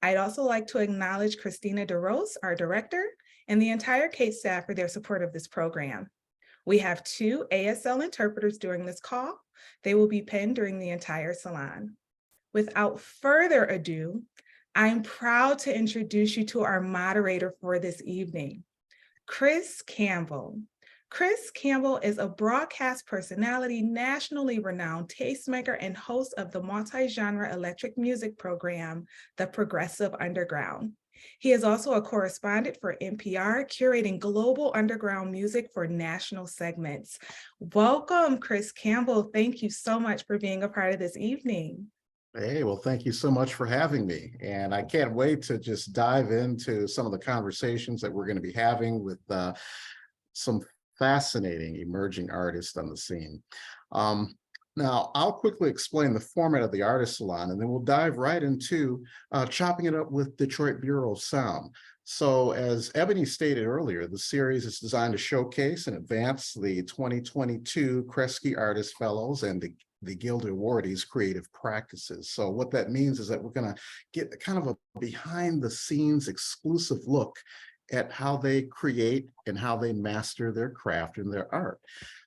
I'd also like to acknowledge Christina DeRose, our director, and the entire CATE staff for their support of this program. We have 2 ASL interpreters during this call. They will be penned during the entire salon. Without further ado, I'm proud to introduce you to our moderator for this evening, Chris Campbell. Chris Campbell is a broadcast personality, nationally renowned tastemaker, and host of the multi-genre electric music program, The Progressive Underground. He is also a correspondent for NPR, curating global underground music for national segments. Welcome, Chris Campbell. Thank you so much for being a part of this evening. Hey, well, thank you so much for having me. And I can't wait to just dive into some of the conversations that we're going to be having with some fascinating emerging artists on the scene. Now, I'll quickly explain the format of the Artist Salon, and then we'll dive right into chopping it up with Detroit Bureau of Sound. So as Ebony stated earlier, the series is designed to showcase and advance the 2022 Kresge Artist Fellows and the Gilda Awardees creative practices. So what that means is that we're going to get kind of a behind the scenes exclusive look at how they create and how they master their craft and their art.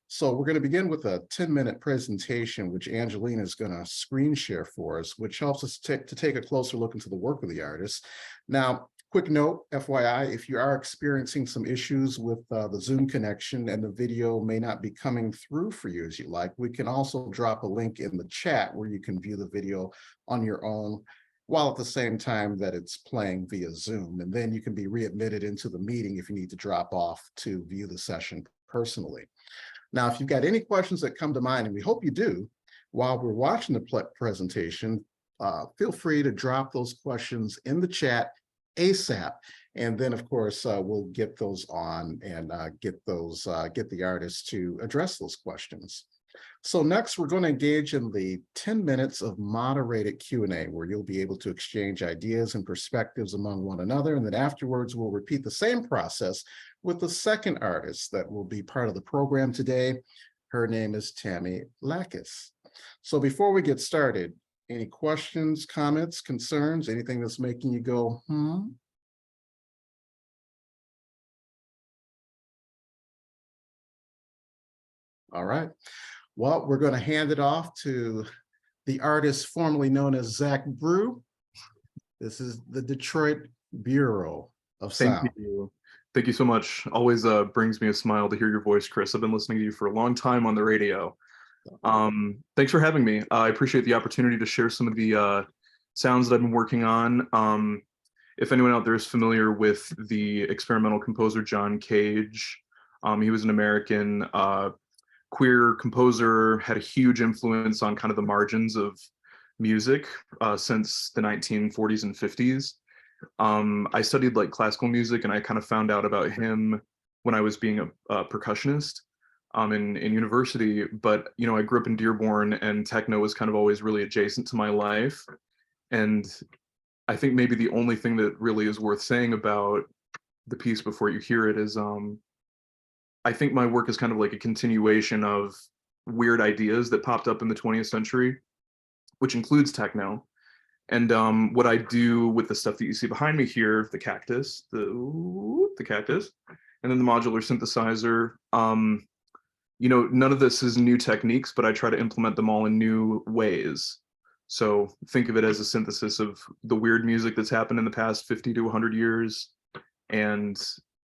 So we're going to begin with a 10-minute presentation, which Angelina is going to screen share for us, which helps us to take a closer look into the work of the artist. Now, quick note, FYI, if you are experiencing some issues with the Zoom connection and the video may not be coming through for you as you like, we can also drop a link in the chat where you can view the video on your own, while at the same time that it's playing via Zoom. And then you can be readmitted into the meeting if you need to drop off to view the session personally. Now, if you've got any questions that come to mind, and we hope you do, while we're watching the presentation, feel free to drop those questions in the chat ASAP. And then, of course, we'll get those on and get the artists to address those questions. So next, we're going to engage in the 10 minutes of moderated Q&A, where you'll be able to exchange ideas and perspectives among one another. And then afterwards, we'll repeat the same process with the second artist that will be part of the program today. Her name is Tammy Lakkis. So before we get started, any questions, comments, concerns, anything that's making you go, All right. Well, we're going to hand it off to the artist formerly known as Zach Brew. This is the Detroit Bureau of Sound. Thank you. Thank you so much. Always brings me a smile to hear your voice, Chris. I've been listening to you for a long time on the radio. Thanks for having me. I appreciate the opportunity to share some of the sounds that I've been working on. If anyone out there is familiar with the experimental composer John Cage, he was an American queer composer, had a huge influence on kind of the margins of music since the 1940s and 50s. I studied like classical music, and I kind of found out about him when I was being a percussionist in university. But you know, I grew up in Dearborn, and techno was kind of always really adjacent to my life. And I think maybe the only thing that really is worth saying about the piece before you hear it is I think my work is kind of like a continuation of weird ideas that popped up in the 20th century, which includes techno. And what I do with the stuff that you see behind me here, the cactus, the cactus, and then the modular synthesizer, you know, none of this is new techniques, but I try to implement them all in new ways. So think of it as a synthesis of the weird music that's happened in the past 50 to 100 years and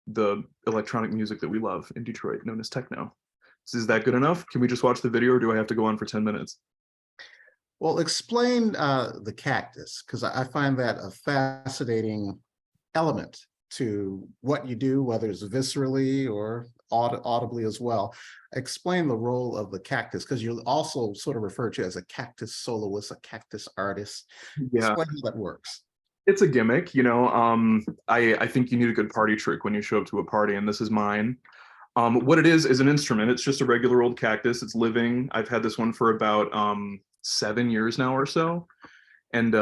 the electronic music that we love in Detroit, known as techno. So is that good enough? Can we just watch the video, or do I have to go on for 10 minutes? Well, explain the cactus, because I find that a fascinating element to what you do, whether it's viscerally or audibly as well. Explain the role of the cactus, because you also sort of refer to it as a cactus soloist, a cactus artist. Yeah. Explain how that works. It's a gimmick, you know. I think you need a good party trick when you show up to a party, and this is mine. What it is an instrument. It's just a regular old cactus. It's living. I've had this one for about 7 years now or so, and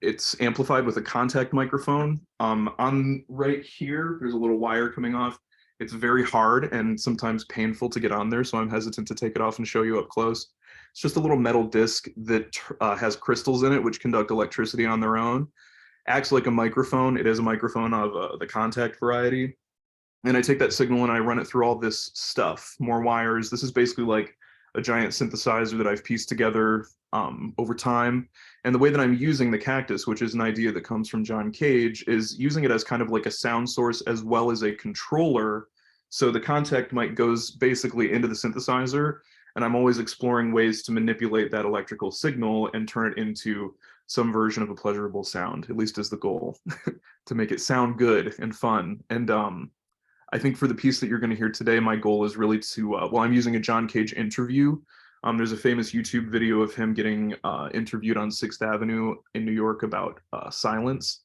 it's amplified with a contact microphone. On right here, there's a little wire coming off. It's very hard and sometimes painful to get on there, so I'm hesitant to take it off and show you up close. It's just a little metal disc that has crystals in it which conduct electricity on their own. acts like a microphone. It is a microphone of the contact variety. And I take that signal and I run it through all this stuff, more wires. This is basically like a giant synthesizer that I've pieced together over time. And the way that I'm using the cactus, which is an idea that comes from John Cage, is using it as kind of like a sound source as well as a controller. So the contact mic goes basically into the synthesizer, and I'm always exploring ways to manipulate that electrical signal and turn it into some version of a pleasurable sound, at least is the goal, to make it sound good and fun. And I think for the piece that you're going to hear today, my goal is really to, well, I'm using a John Cage interview. There's a famous YouTube video of him getting interviewed on 6th Avenue in New York about silence.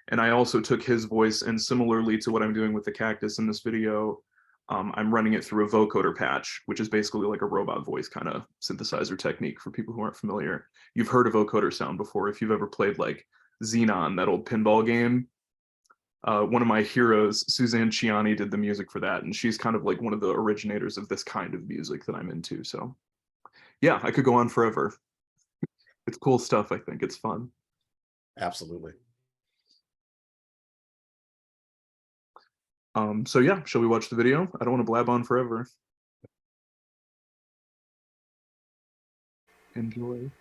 And I also took his voice, and similarly to what I'm doing with the cactus in this video, I'm running it through a vocoder patch, which is basically like a robot voice kind of synthesizer technique for people who aren't familiar. You've heard a vocoder sound before if you've ever played like Xenon, that old pinball game. One of my heroes, Suzanne Ciani, did the music for that, and she's kind of like one of the originators of this kind of music that I'm into. So yeah, I could go on forever. It's cool stuff. I think it's fun. Absolutely. So yeah, shall we watch the video? I don't want to blab on forever. Enjoy.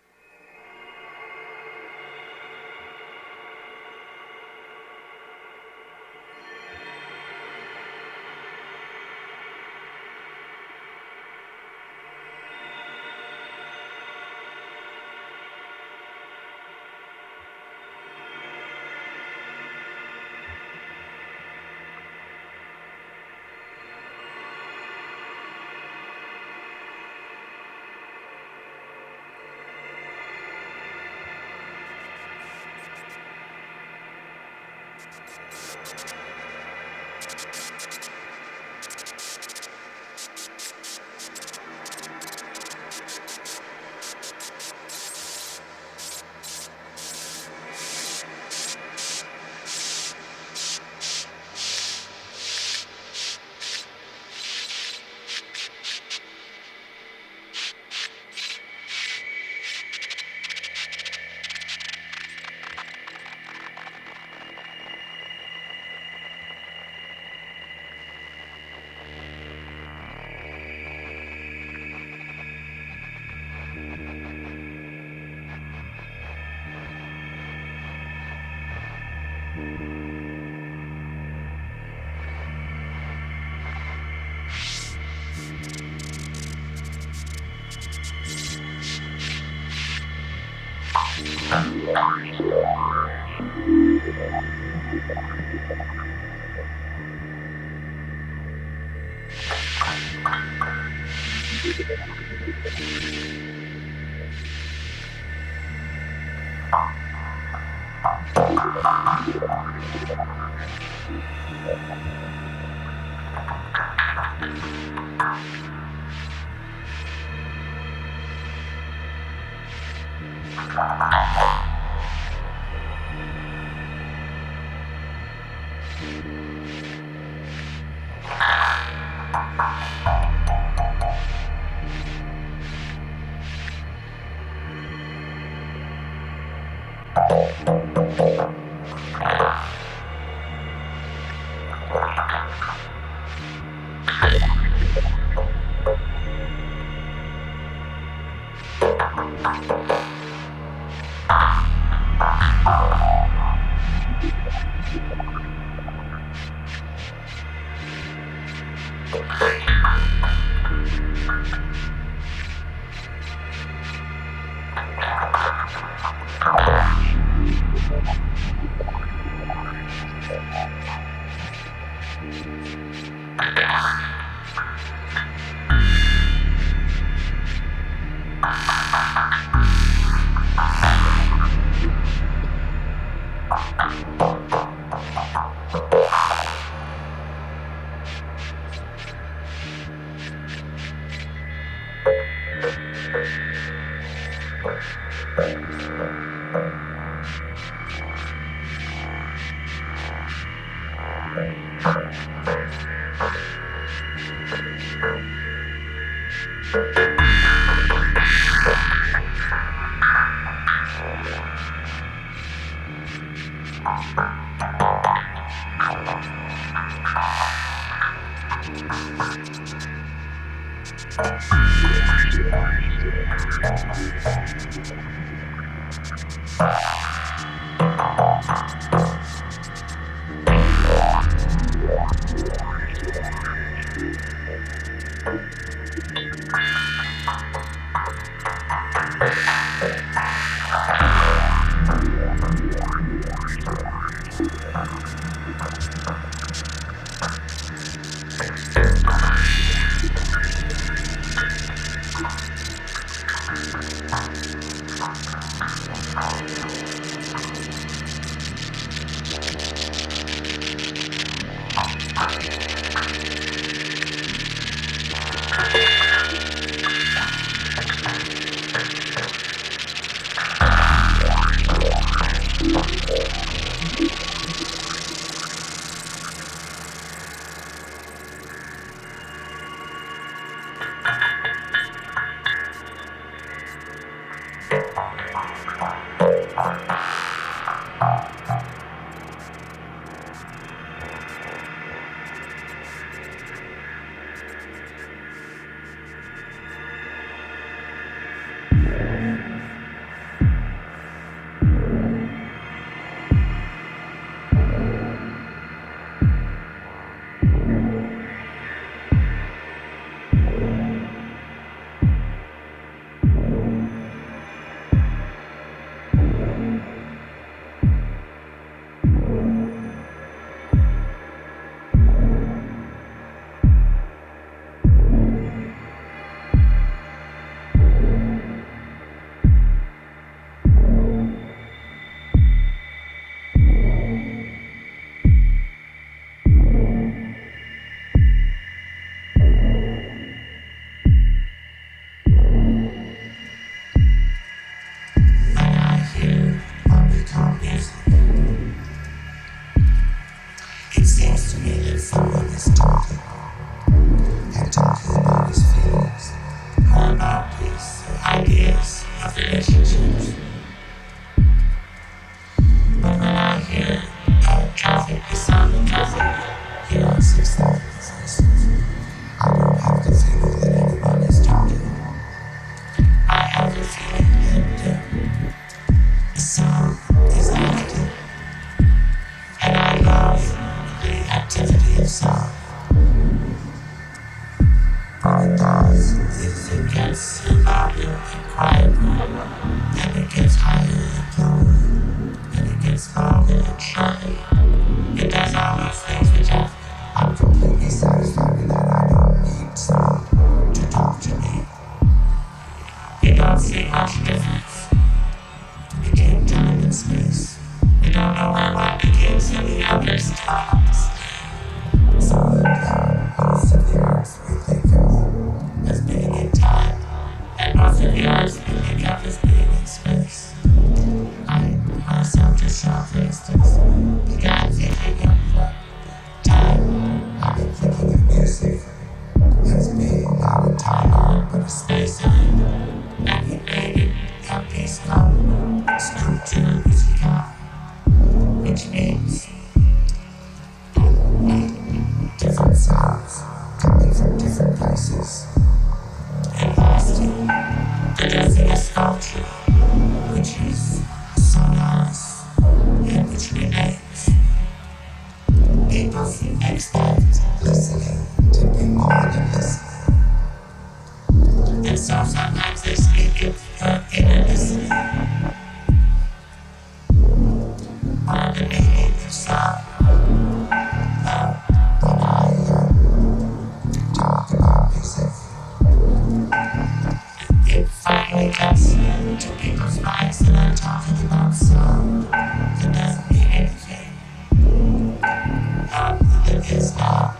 It's not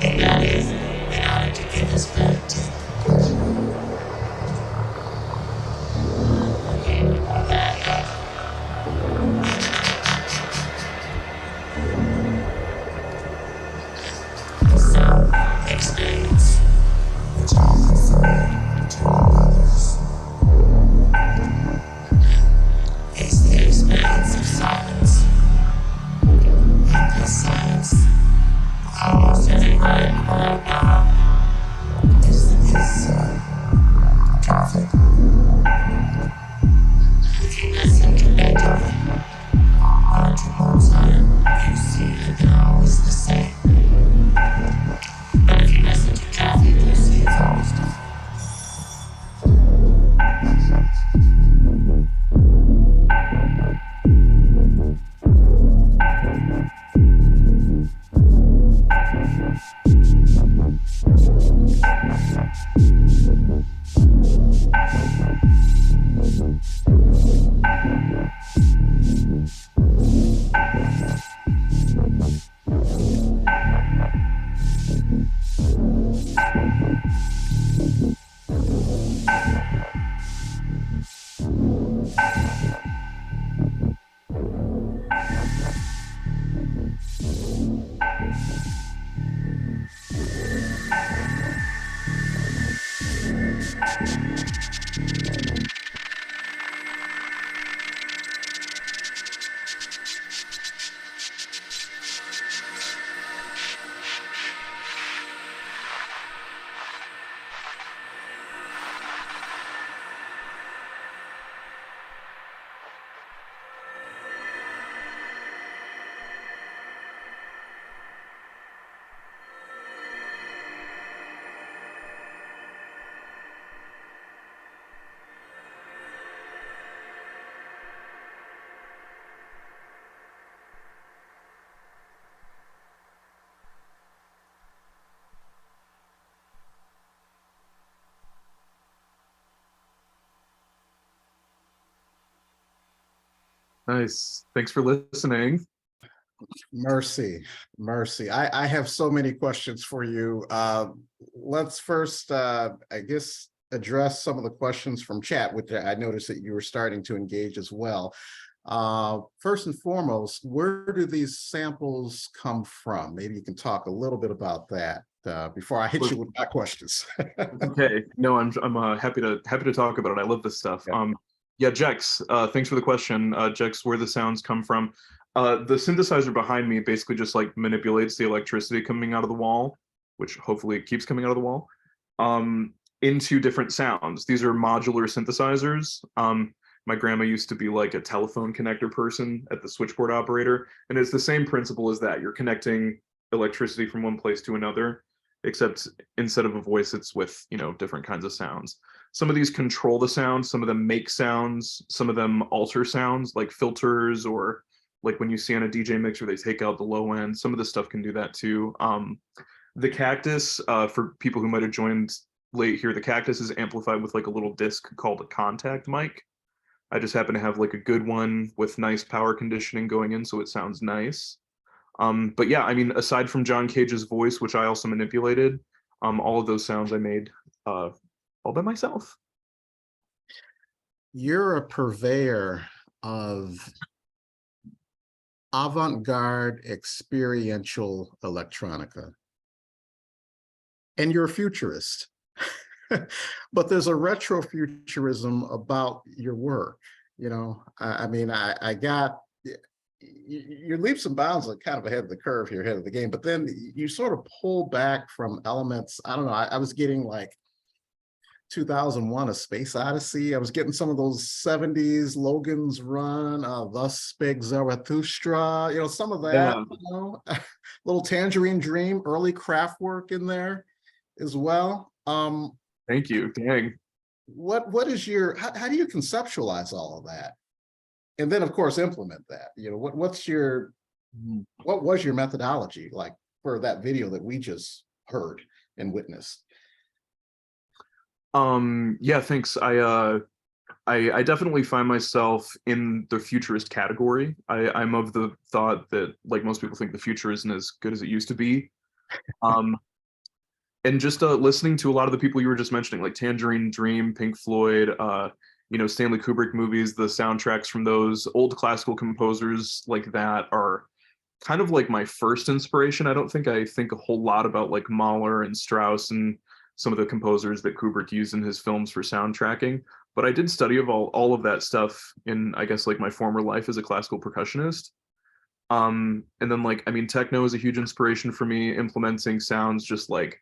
something that is in order to give us back to experience, which I prefer to others, is the experience of silence. And this silence, almost everywhere in the world now, is traffic. If you listen to Beethoven or to Mozart, you see that they're always the same. But if you listen to traffic, you see it's always different. Nice. Thanks for listening. Mercy, mercy. I have so many questions for you. Let's first, I guess, address some of the questions from chat, which I noticed that you were starting to engage as well. First and foremost, where do these samples come from? Maybe you can talk a little bit about that before I hit you with my questions. Okay. No, I'm happy to talk about it. I love this stuff. Yeah. Yeah, Jex, thanks for the question. Jex, where the sounds come from. The synthesizer behind me basically just like manipulates the electricity coming out of the wall, which hopefully it keeps coming out of the wall, into different sounds. These are modular synthesizers. My grandma used to be like a telephone connector person at the switchboard operator, and it's the same principle as that. You're connecting electricity from one place to another, except instead of a voice, it's with, you know, different kinds of sounds. Some of these control the sound, some of them make sounds, some of them alter sounds like filters, or like when you see on a DJ mixer, they take out the low end. Some of this stuff can do that too. The Cactus, for people who might have joined late here, the Cactus is amplified with like a little disc called a contact mic. I just happen to have like a good one with nice power conditioning going in, so it sounds nice. But yeah, I mean, aside from John Cage's voice, which I also manipulated, all of those sounds I made all by myself. You're a purveyor of avant-garde experiential electronica, and you're a futurist. But there's a retrofuturism about your work. You know, I mean, I got your leaps and bounds are kind of ahead of the curve here, ahead of the game, but then you sort of pull back from elements. I don't know, I was getting like 2001 A Space Odyssey. I was getting some of those 70s Logan's Run, Thus Spake Zarathustra, you know, some of that, Yeah. you know, little Tangerine Dream, early craft work in there as well. Thank you. Dang. What is your, how do you conceptualize all of that? And then of course implement that, you know, what was your methodology like for that video that we just heard and witnessed? Yeah, thanks. I definitely find myself in the futurist category. I'm of the thought that, like most people think, the future isn't as good as it used to be. and just listening to a lot of the people you were just mentioning, like Tangerine Dream, Pink Floyd, Stanley Kubrick movies, the soundtracks from those old classical composers like that are kind of like my first inspiration. I don't think I think a whole lot about like Mahler and Strauss and some of the composers that Kubrick used in his films for soundtracking, but I did study of all of that stuff in, I guess, like my former life as a classical percussionist. And then like, I mean, techno is a huge inspiration for me, implementing sounds just like,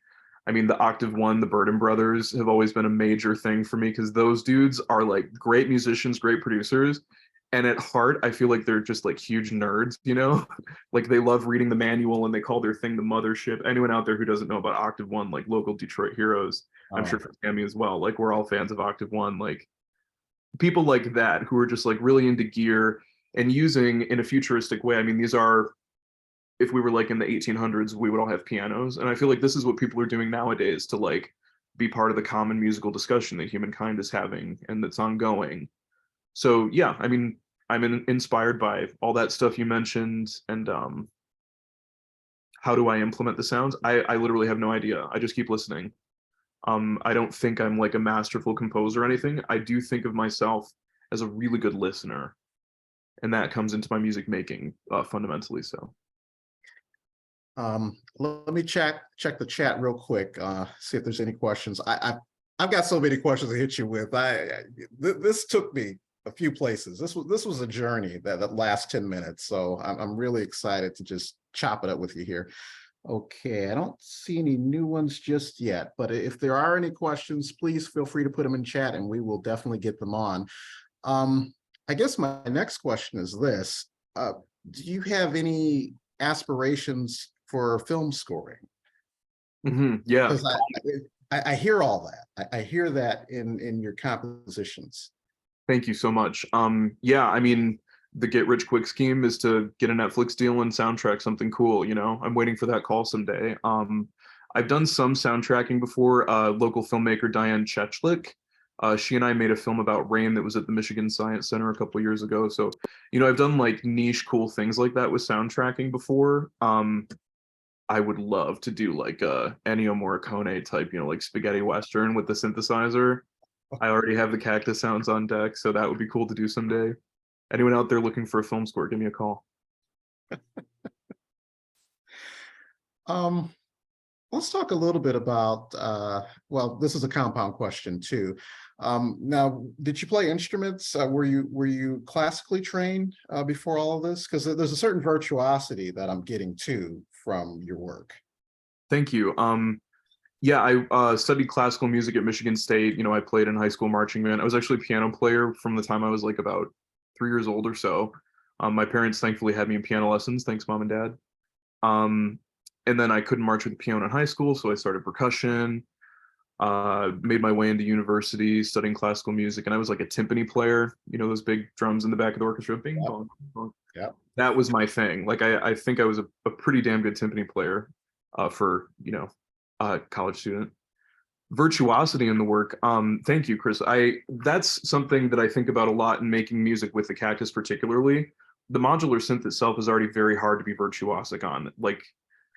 I mean, the Octave One, the Burden Brothers have always been a major thing for me because those dudes are like great musicians, great producers. And at heart, I feel like they're just like huge nerds, you know? Like they love reading the manual and they call their thing the mothership. Anyone out there who doesn't know about Octave One, like local Detroit heroes, I'm sure for Tammy as well, like we're all fans of Octave One, like people like that who are just like really into gear and using in a futuristic way. I mean, these are, if we were like in the 1800s, we would all have pianos. And I feel like this is what people are doing nowadays to like be part of the common musical discussion that humankind is having and that's ongoing. So yeah, I mean, I'm inspired by all that stuff you mentioned. And how do I implement the sounds? I literally have no idea. I just keep listening. I don't think I'm like a masterful composer or anything. I do think of myself as a really good listener, and that comes into my music making fundamentally. So let me check the chat real quick, see if there's any questions. I've got so many questions to hit you with. This took me a few places. This was a journey that lasts 10 minutes. So I'm really excited to just chop it up with you here. Okay, I don't see any new ones just yet, but if there are any questions, please feel free to put them in chat and we will definitely get them on. I guess my next question is this. Do you have any aspirations for film scoring? Yeah, Because I hear all that. I hear that in your compositions. thank you so much. Yeah, I mean, the get rich quick scheme is to get a Netflix deal and soundtrack something cool, you know. I'm waiting for that call someday. I've done some soundtracking before. Local filmmaker Diane Chechlik, she and I made a film about rain that was at the Michigan Science Center a couple years ago. So, you know, I've done like niche cool things like that with soundtracking before. I would love to do like a Ennio Morricone type, you know, like spaghetti western with the synthesizer. I already have the cactus sounds on deck, so that would be cool to do someday. Anyone out there looking for a film score, give me a call. Let's talk a little bit about, well, this is a compound question too. Now, did you play instruments? Were you classically trained before all of this? Because there's a certain virtuosity that I'm getting to from your work. Thank you. Yeah, I studied classical music at Michigan State. You know, I played in high school marching band. I was actually a piano player from the time I was like about 3 years old or so. My parents thankfully had me in piano lessons. Thanks, Mom and Dad. And then I couldn't march with the piano in high school, so I started percussion, made my way into university studying classical music, and I was like a timpani player, you know, those big drums in the back of the orchestra, bing, Yep. bong, bong. Yep. That was my thing. Like, I think I was a pretty damn good timpani player for, you know, a college student. Virtuosity in the work. Thank you, Chris. That's something that I think about a lot in making music with the cactus particularly. The modular synth itself is already very hard to be virtuosic on. Like,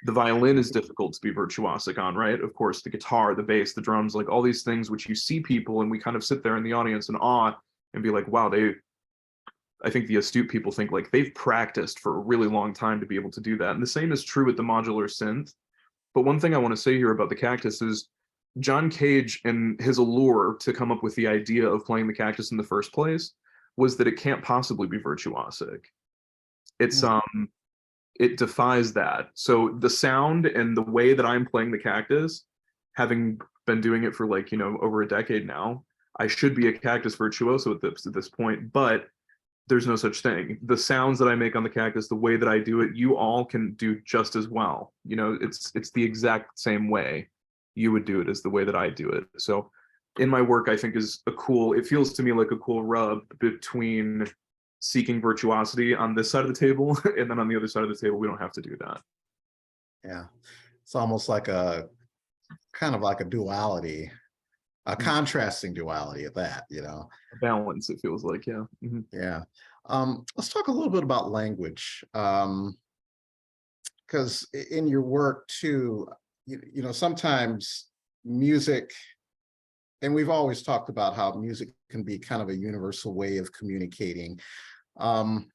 the violin is difficult to be virtuosic on, right? Of course, the guitar, the bass, the drums, like all these things which you see people and we kind of sit there in the audience in awe and be like, wow, I think the astute people think like they've practiced for a really long time to be able to do that. And the same is true with the modular synth. But one thing I want to say here about the cactus is John Cage and his allure to come up with the idea of playing the cactus in the first place was that it can't possibly be virtuosic. It's it defies that. So the sound and the way that I'm playing the cactus, having been doing it for like, you know, over a decade now, I should be a cactus virtuoso at this point, but there's no such thing. The sounds that I make on the cactus, the way that I do it, you all can do just as well. You know, it's the exact same way you would do it as the way that I do it. So in my work, I think is it feels to me like a cool rub between seeking virtuosity on this side of the table, and then on the other side of the table, we don't have to do that. Yeah, it's almost like a kind of like a duality, a contrasting duality at that, you know. A balance, it feels like, yeah. Yeah. Let's talk a little bit about language, because in your work too, you know, sometimes music, and we've always talked about how music can be kind of a universal way of communicating. Um,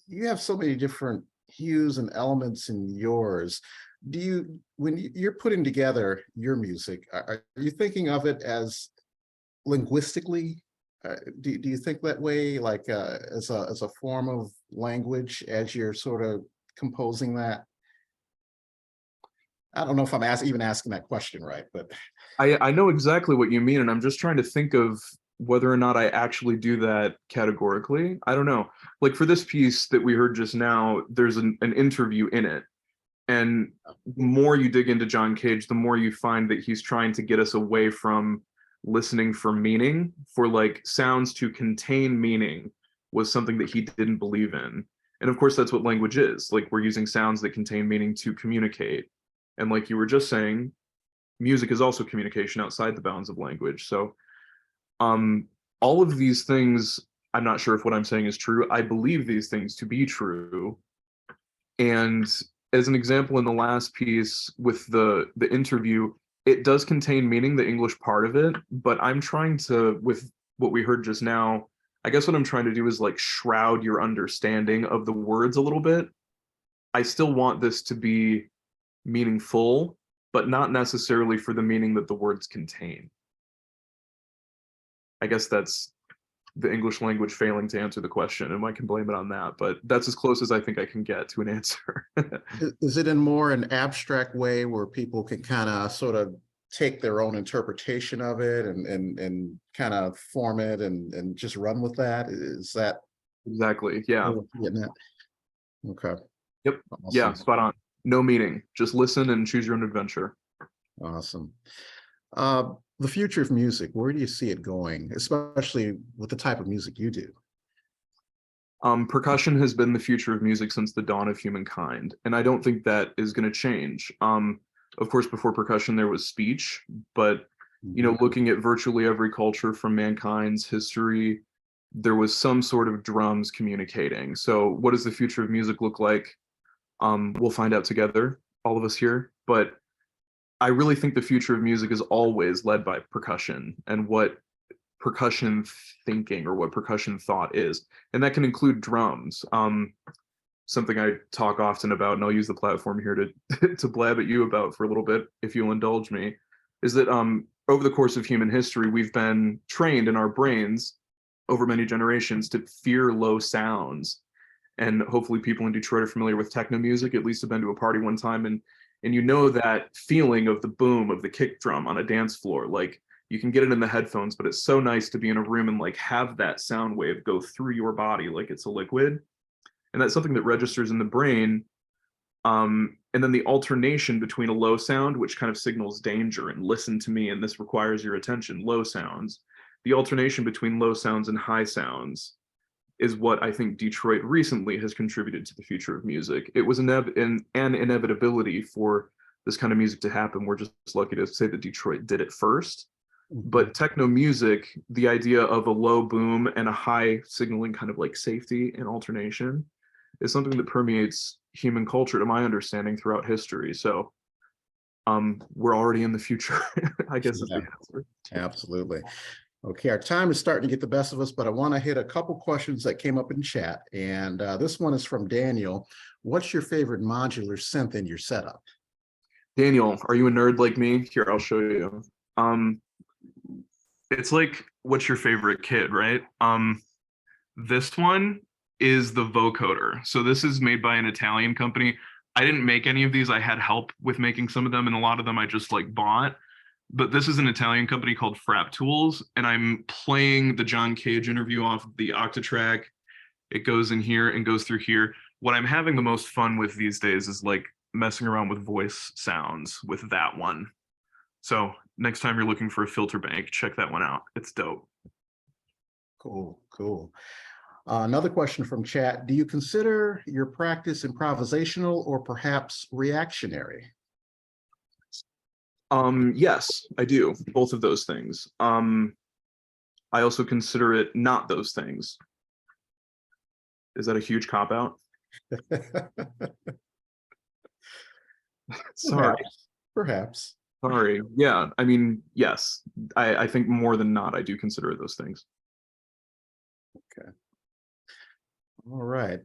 you have so many different hues and elements in yours. Do you, when you're putting together your music, are you thinking of it as linguistically? Do you think that way, like as a form of language as you're sort of composing that? I don't know if I'm even asking that question right, but I know exactly what you mean, and I'm just trying to think of whether or not I actually do that categorically. I don't know. Like for this piece that we heard just now, there's an interview in it. And the more you dig into John Cage, the more you find that he's trying to get us away from listening for meaning, for like sounds to contain meaning was something that he didn't believe in. And of course, that's what language is. Like we're using sounds that contain meaning to communicate. And like you were just saying, music is also communication outside the bounds of language. So all of these things, I'm not sure if what I'm saying is true. I believe these things to be true. And as an example, in the last piece with the interview, it does contain meaning, the English part of it, but I'm trying to, with what we heard just now, I guess what I'm trying to do is like shroud your understanding of the words a little bit. I still want this to be meaningful, but not necessarily for the meaning that the words contain. I guess that's the English language failing to answer the question, and I can blame it on that, but that's as close as I think I can get to an answer. is it in more an abstract way where people can kind of sort of take their own interpretation of it and kind of form it and just run with that? Is that Exactly, yeah. what you're getting at? Okay. Yep. Awesome. Yeah, spot on. No meaning. Just listen and choose your own adventure. Awesome. The future of music, where do you see it going, especially with the type of music you do? Percussion has been the future of music since the dawn of humankind, and I don't think that is going to change. Of course, before percussion, there was speech, but you know, looking at virtually every culture from mankind's history, there was some sort of drums communicating. So, what does the future of music look like? We'll find out together, all of us here. But I really think the future of music is always led by percussion and what percussion thinking or what percussion thought is. And that can include drums. Something I talk often about, and I'll use the platform here to to blab at you about for a little bit, if you'll indulge me, is that over the course of human history, we've been trained in our brains over many generations to fear low sounds. And hopefully people in Detroit are familiar with techno music, at least have been to a party one time, and you know that feeling of the boom of the kick drum on a dance floor. Like you can get it in the headphones, but it's so nice to be in a room and like have that sound wave go through your body like it's a liquid. And that's something that registers in the brain. And then the alternation between a low sound, which kind of signals danger and listen to me, and this requires your attention, low sounds. The alternation between low sounds and high sounds is what I think Detroit recently has contributed to the future of music. It was an inevitability for this kind of music to happen. We're just lucky to say that Detroit did it first. But techno music, the idea of a low boom and a high signaling kind of like safety and alternation is something that permeates human culture, to my understanding, throughout history. So we're already in the future, I guess is the answer. Absolutely. Okay, our time is starting to get the best of us, but I want to hit a couple questions that came up in chat. And this one is from Daniel. What's your favorite modular synth in your setup? Daniel, are you a nerd like me? Here, I'll show you. It's like, what's your favorite kid, right? This one is the vocoder. So this is made by an Italian company. I didn't make any of these. I had help with making some of them, and a lot of them I just like bought. But this is an Italian company called Frap Tools, and I'm playing the John Cage interview off the Octatrack. It goes in here and goes through here. What I'm having the most fun with these days is like messing around with voice sounds with that one. So next time you're looking for a filter bank, check that one out. It's dope. Cool, cool. Another question from chat. Do you consider your practice improvisational or perhaps reactionary? Yes, I do. Both of those things. I also consider it not those things. Is that a huge cop-out? Sorry. Perhaps. Sorry. Yeah, I mean, yes. I think more than not, I do consider those things. All right.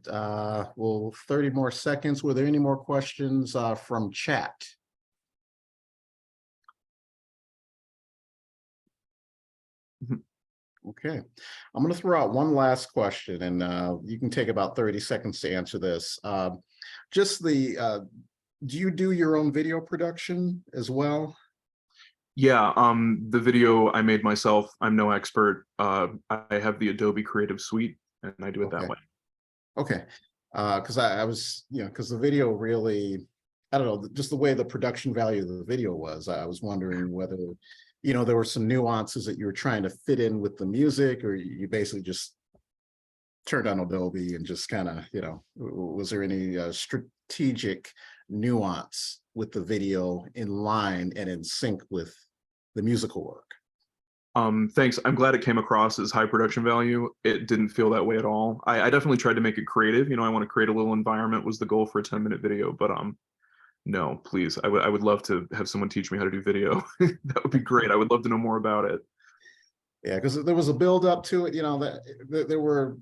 Well, 30 more seconds. Were there any more questions from chat? Mhm. Okay. I'm going to throw out one last question, and you can take about 30 seconds to answer this. Just do you do your own video production as well? Yeah, the video I made myself. I'm no expert. I have the Adobe Creative Suite, and I do it that Okay. way. Okay. Because I was, because the video really, I don't know, just the way the production value of the video was, I was wondering whether, there were some nuances that you were trying to fit in with the music, or you basically just turned on Adobe and just kind of, was there any strategic nuance with the video in line and in sync with the musical work? Thanks. I'm glad it came across as high production value. It didn't feel that way at all. I definitely tried to make it creative. I want to create a little environment was the goal for a 10-minute video, but no, please. I would love to have someone teach me how to do video. That would be great. I would love to know more about it. Yeah, because there was a build up to it, that there were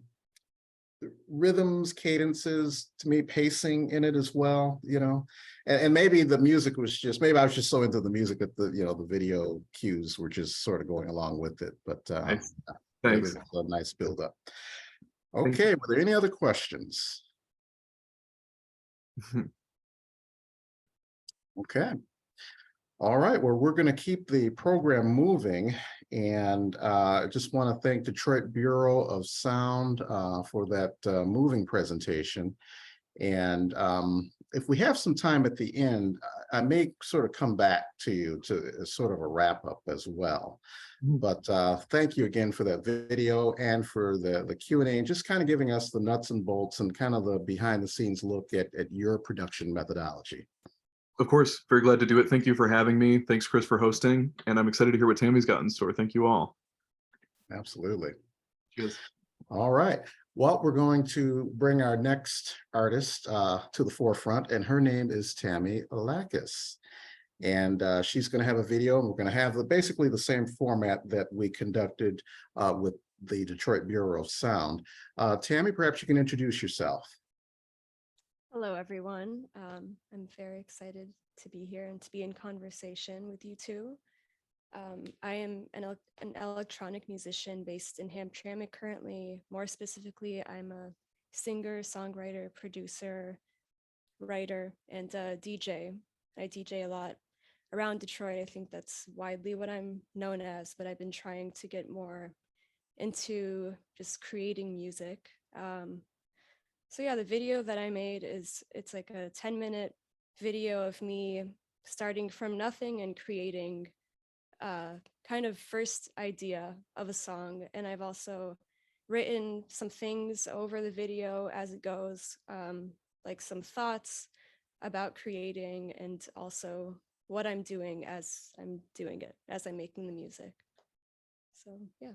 rhythms, cadences, to me, pacing in it as well, and maybe the music was just, maybe I was just so into the music that the video cues were just sort of going along with it, but it Thanks. was a nice build up. Thank Okay, were there any other questions? Okay. All right, well, we're going to keep the program moving, and I just want to thank Detroit Bureau of Sound for that moving presentation. And if we have some time at the end, I may sort of come back to you to sort of a wrap up as well. But thank you again for that video and for the Q&A, and just kind of giving us the nuts and bolts and kind of the behind the scenes look at your production methodology. Of course, very glad to do it. Thank you for having me. Thanks, Chris, for hosting. And I'm excited to hear what Tammy's got in store. Thank you all. Absolutely. Cheers. All right. Well, we're going to bring our next artist to the forefront, and her name is Tammy Lakkis. And she's going to have a video, and we're going to have basically the same format that we conducted with the Detroit Bureau of Sound. Tammy, perhaps you can introduce yourself. Hello, everyone. I'm very excited to be here and to be in conversation with you two. I am an electronic musician based in Hamtramck currently. More specifically, I'm a singer, songwriter, producer, writer, and DJ. I DJ a lot around Detroit. I think that's widely what I'm known as, but I've been trying to get more into just creating music. So yeah, the video that I made it's like a 10-minute video of me starting from nothing and creating kind of first idea of a song. And I've also written some things over the video as it goes, like some thoughts about creating and also what I'm doing as I'm doing it, as I'm making the music. So yeah.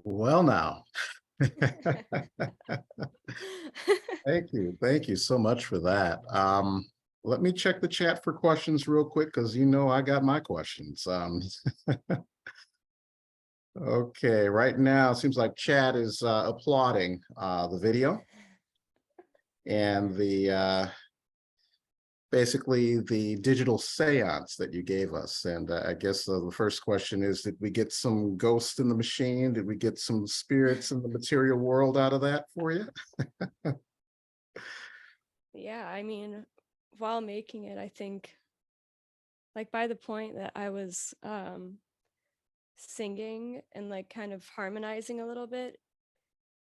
Well, now. Thank you so much for that. Let me check the chat for questions real quick because you know I got my questions. Okay, right now it seems like chat is applauding the video and the basically the digital seance that you gave us. And I guess the first question is, did we get some ghosts in the machine? Did we get some spirits in the material world out of that for you? Yeah, I mean, while making it, I think like by the point that I was singing and like kind of harmonizing a little bit,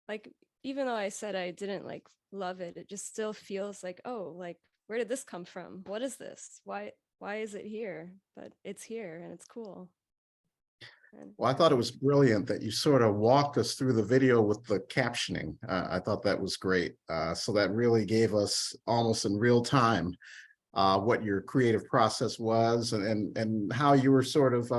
like even though I said I didn't like love it, it just still feels like, oh, like where did this come from? What is this? Why is it here? But it's here and it's cool. And Well, I thought it was brilliant that you sort of walked us through the video with the captioning. I thought that was great. So that really gave us almost in real time what your creative process was and how you were sort of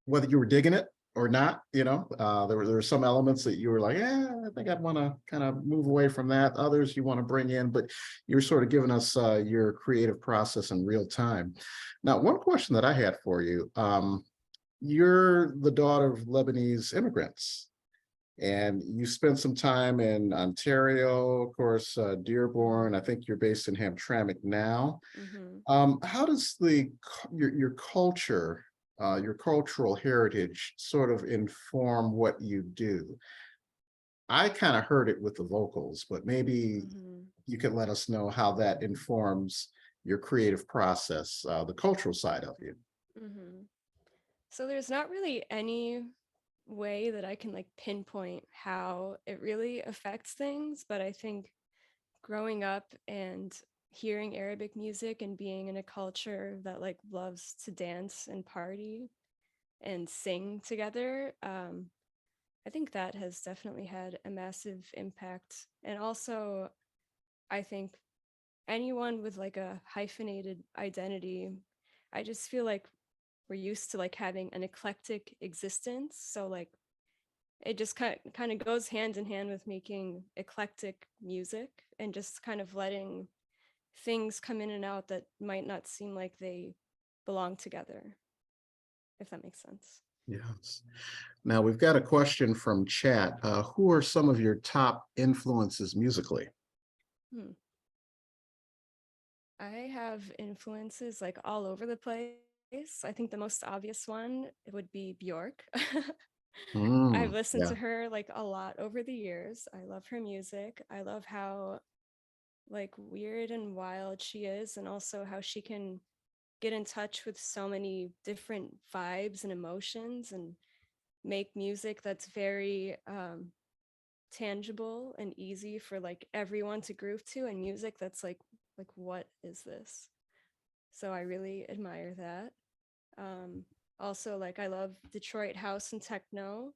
whether you were digging it or not. There were some elements that you were like, yeah, I think I'd want to kind of move away from that. Others you want to bring in, but you're sort of giving us your creative process in real time. Now, one question that I had for you. You're the daughter of Lebanese immigrants, and you spent some time in Ontario, of course, Dearborn. I think you're based in Hamtramck now. mhm. How does your culture, your cultural heritage, sort of inform what you do? I kind of heard it with the vocals, but maybe Mhm. you could let us know how that informs your creative process, the cultural side of you. Mhm. So there's not really any way that I can like pinpoint how it really affects things, but I think growing up and hearing Arabic music and being in a culture that like loves to dance and party and sing together, I think that has definitely had a massive impact. And also, I think anyone with like a hyphenated identity, I just feel like we're used to like having an eclectic existence. So like it just kind of goes hand in hand with making eclectic music and just kind of letting things come in and out that might not seem like they belong together, if that makes sense. Yes. Now we've got a question from chat. Who are some of your top influences musically? Hmm. I have influences like all over the place. I think the most obvious one it would be Bjork. I've listened Yeah. to her like a lot over the years. I love her music. I love how like weird and wild she is, and also how she can get in touch with so many different vibes and emotions and make music that's very tangible and easy for like everyone to groove to, and music that's like what is this? So I really admire that. um Also, like I love Detroit house and techno.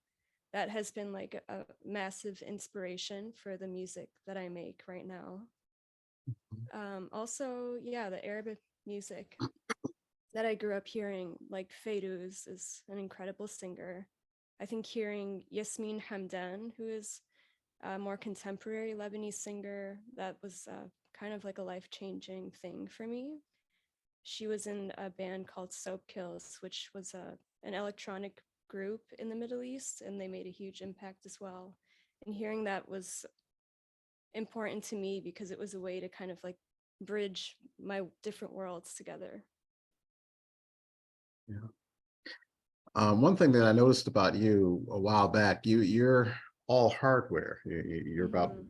That has been like a massive inspiration for the music that I make right now. Also, yeah, the Arabic music that I grew up hearing, like Fairuz is an incredible singer. I think hearing Yasmin Hamdan, who is a more contemporary Lebanese singer, that was kind of like a life-changing thing for me. She was in a band called Soap Kills, which was an electronic group in the Middle East, and they made a huge impact as well. And hearing that was important to me because it was a way to kind of like bridge my different worlds together. Yeah. One thing that I noticed about you a while back, you're all hardware. You're about Mhm.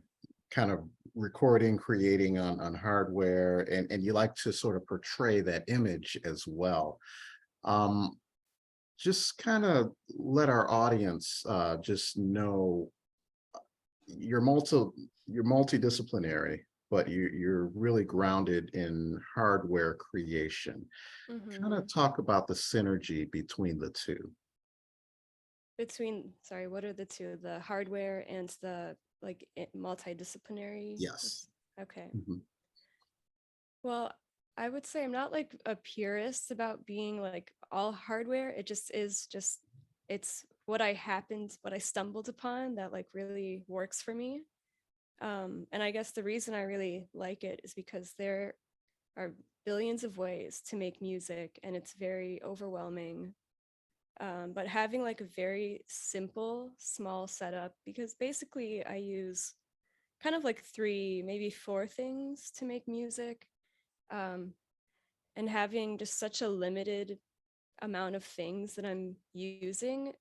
kind of recording, creating on hardware, and you like to sort of portray that image as well. Um, just kind of let our audience just know you're multidisciplinary, but you're really grounded in hardware creation. Kind of Mhm. talk about the synergy between the two. Between, sorry, what are the two? The hardware and the like multidisciplinary? Yes. Okay. Mhm. Well, I would say I'm not like a purist about being like all hardware. It just is just it's what I stumbled upon that like really works for me. And I guess the reason I really like it is because there are billions of ways to make music and it's very overwhelming. But having like a very simple, small setup, because basically I use kind of like 3, maybe 4 things to make music. And having just such a limited amount of things that I'm using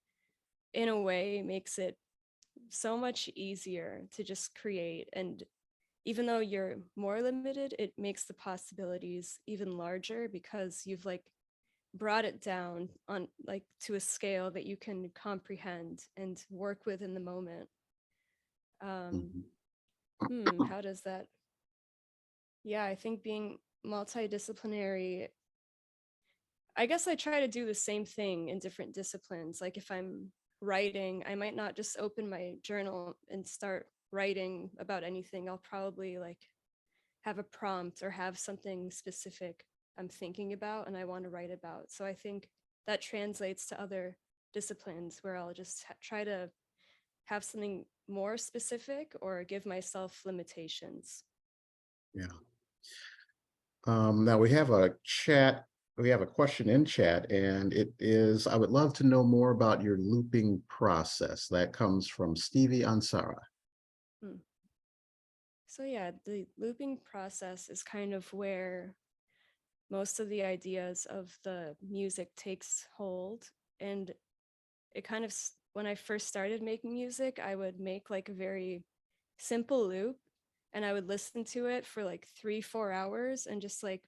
in a way makes it so much easier to just create. And even though you're more limited, it makes the possibilities even larger because you've like brought it down on like to a scale that you can comprehend and work with in the moment. How does that? Yeah, I think being multidisciplinary, I guess I try to do the same thing in different disciplines. Like if I'm writing, I might not just open my journal and start writing about anything. I'll probably like have a prompt or have something specific I'm thinking about and I want to write about. So I think that translates to other disciplines where I'll just try to have something more specific or give myself limitations. Yeah. Now we have a chat. We have a question in chat, and it is, I would love to know more about your looping process. That comes from Stevie Ansara. So yeah, the looping process is kind of where most of the ideas of the music takes hold. And it kind of, when I first started making music, I would make like a very simple loop and I would listen to it for like 3-4 hours and just like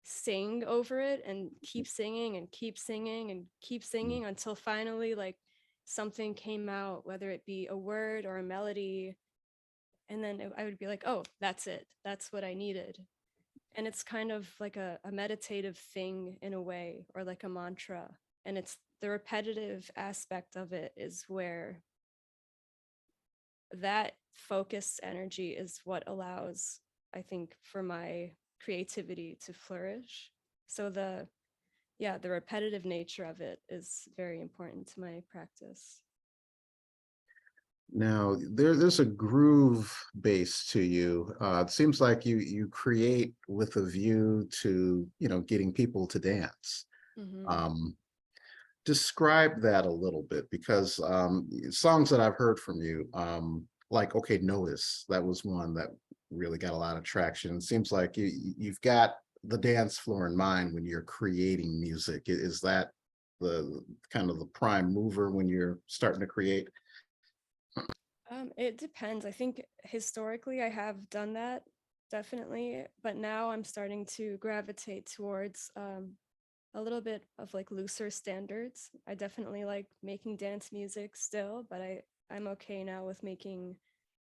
sing over it and keep singing and keep singing and keep singing until finally like something came out, whether it be a word or a melody. And then I would be like, oh, that's it. That's what I needed. And it's kind of like a meditative thing in a way, or like a mantra. And it's the repetitive aspect of it is where that focused energy is what allows, I think, for my creativity to flourish. So the repetitive nature of it is very important to my practice. Now, there's a groove base to you. It seems like you create with a view to, getting people to dance. Describe that a little bit, because songs that I've heard from you, like Okay Notice, that was one that really got a lot of traction. It seems like you've got the dance floor in mind when you're creating music. Is that the kind of the prime mover when you're starting to create? It depends. I think historically I have done that, definitely, but now I'm starting to gravitate towards a little bit of like looser standards. I definitely like making dance music still, but I'm okay now with making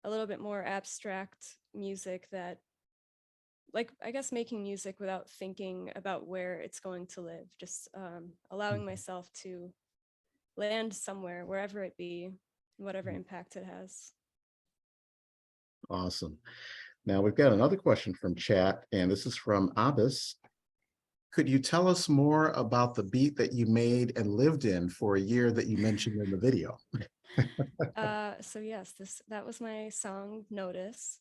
a little bit more abstract music that, like, I guess making music without thinking about where it's going to live, just allowing myself to land somewhere, wherever it be, whatever impact it has. Awesome. Now we've got another question from chat, and this is from Abbas. Could you tell us more about the beat that you made and lived in for a year that you mentioned in the video? So yes, that was my song Notice.